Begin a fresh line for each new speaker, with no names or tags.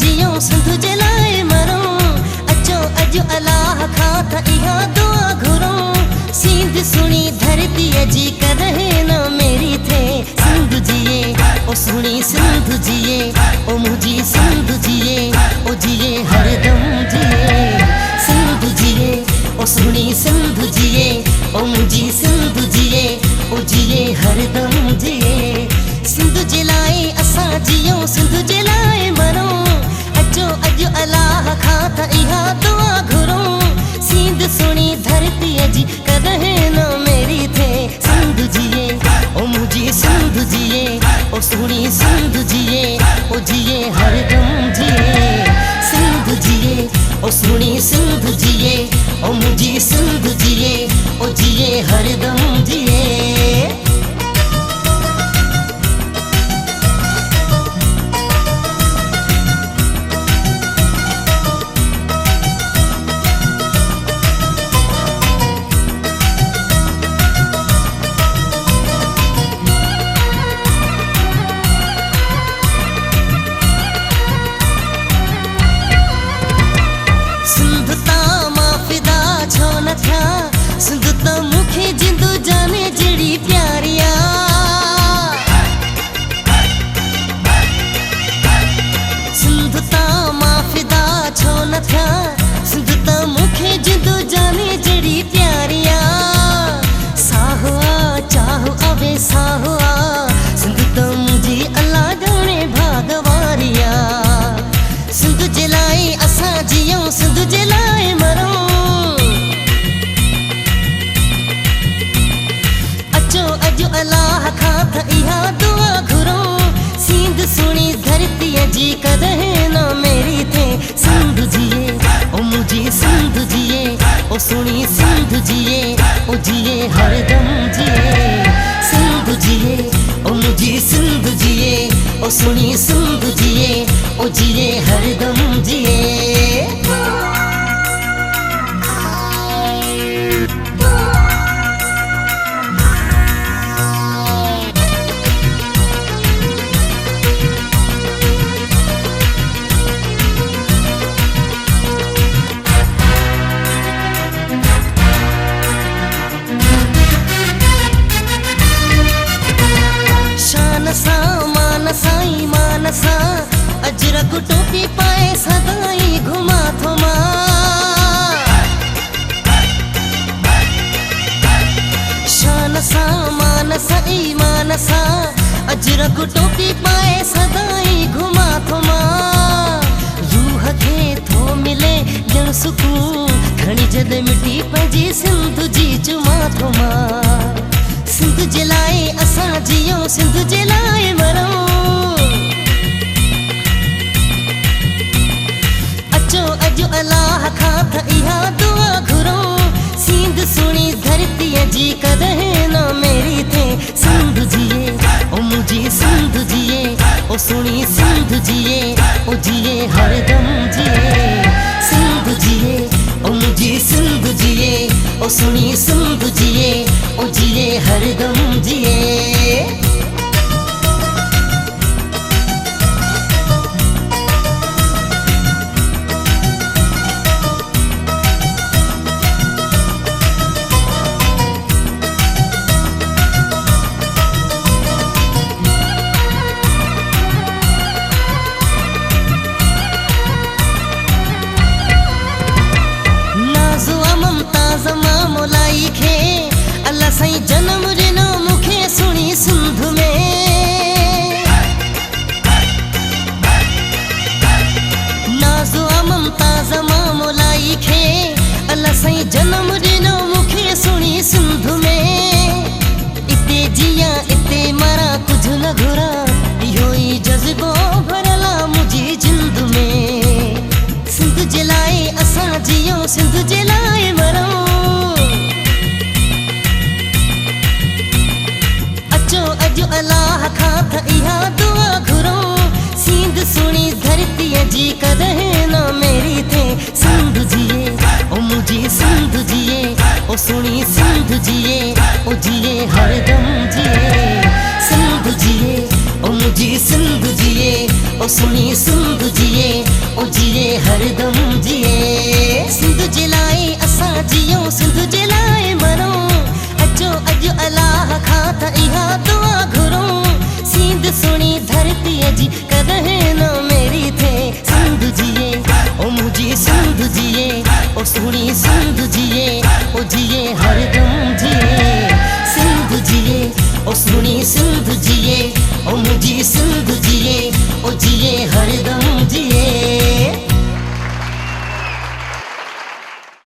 जियो सिंध जे लाए मरूं। अचो अॼु अलाह खां त इहा दुआ घुरूं। सिंध सुणी धरती जी कदहें न मेरी थे। सिंध जिए ओ सुणी सिंध जिए ओ मुझी सिंध जिए ओ जिए हरदम जिए। सिंध जिए ओ सुणी सिंध जिए ओ मुझी सिंध जिए ओ जिए हरदम जिए। सिंध जे लाए असां जियूं सिंध जे लाए मरूं। अचो अॼु अलाह खां त इहा दुआ घुरूं। सिंध सुणी धरती जी कदहें न मेरी थे। सिंध जिए ओ मुझी सिंध जिए ओ सुणी सिंध जिए ओ जिए हरदम जिए। सिंध जिए ओ सुणी सिंध जिए ओ मुझी सिंध जिए ओ जिए हरदम जिए। सिंध त मूंखे जिंदू जाने जड़ी प्यारिया। सिंध त मां फिदा छो न थिया। सिंध त मूंखे जिंदू जाने जड़ी प्यारिया। साहुआ चाहु अवे साहुआ सिंध त मुझी अल्लाह ॼाणे भागवारिया। सिंध जे लाए असां जियूं सिंध जे लाए मरूं। अॼु अलाह खां त इहा दुआ घुरूं। सिंध सुणी धरती जी कदहें न मेरी थे। सिंध जिए ओ मुझी सिंध जिए ओ सुणी सिंध जिए ओ जिए हरदम जिए। सिंध जिए ओ मुझी सिंध जिए ओ सुणी सिंध जिए ओ जिए हरदम जिए। मानसा अजरक टोपी पाए सदाई घुमा थो मां। शान सा मानसा मानसा अजरक टोपी पाए सदाई घुमा थो मां। रूह खे थो मिले ॼण सुकून घणी जद मिटी पंहिंजी सिंध जी चुमा थो मां। सिंध जे लाए असां जियूं सिंध जे लाए मरूं। अॼु अलाह खां त इहा दुआ घुरूं। सिंध सुणी धरती जी कदहें न मेरी थे। सिंध जिए ओ मुझी सिंध जिए ओ सुणी सिंध जिए ओ जिए हरदम जिए। सिंध जिए ओ मुझी सिंध जिए ओ सुणी सिंध जिए ओ जिए हरदम जिए। मोलाई खे अल्लाह साईं जनम ॾिनो मूंखे सुणी सिंध में। नाज़ुआ मुमताज़ मां मोलाई खे अल्लाह साईं जनम ॾिनो मूंखे सुणी सिंध में। इते जिया इते मरा कुझु न घुरा इहो ई जज़्बो भरियल आहे मुंहिंजी जिंद में। सिंध जे लाए असां जियूं सिंध जे लाए मरूं। अॼु अलाह खां त इहा दुआ घुरूं। सिंध सुणी धरती जी कदहें न मेरी थे। सिंध जिए ओ मुझी सिंध जिए ओ सुणी सिंध जिए ओ जिए हरदम जिए। सिंध जिए ओ मुझी सिंध जिए ओ सुनी सिंधु जिए ओ जिए हरदम जिए सिंधु जिलाए असां जियो सिंधु जिलाए मरो अचो अॼु अलाह खां त इहा दुआ घुरो सिंध सुणी धरती जी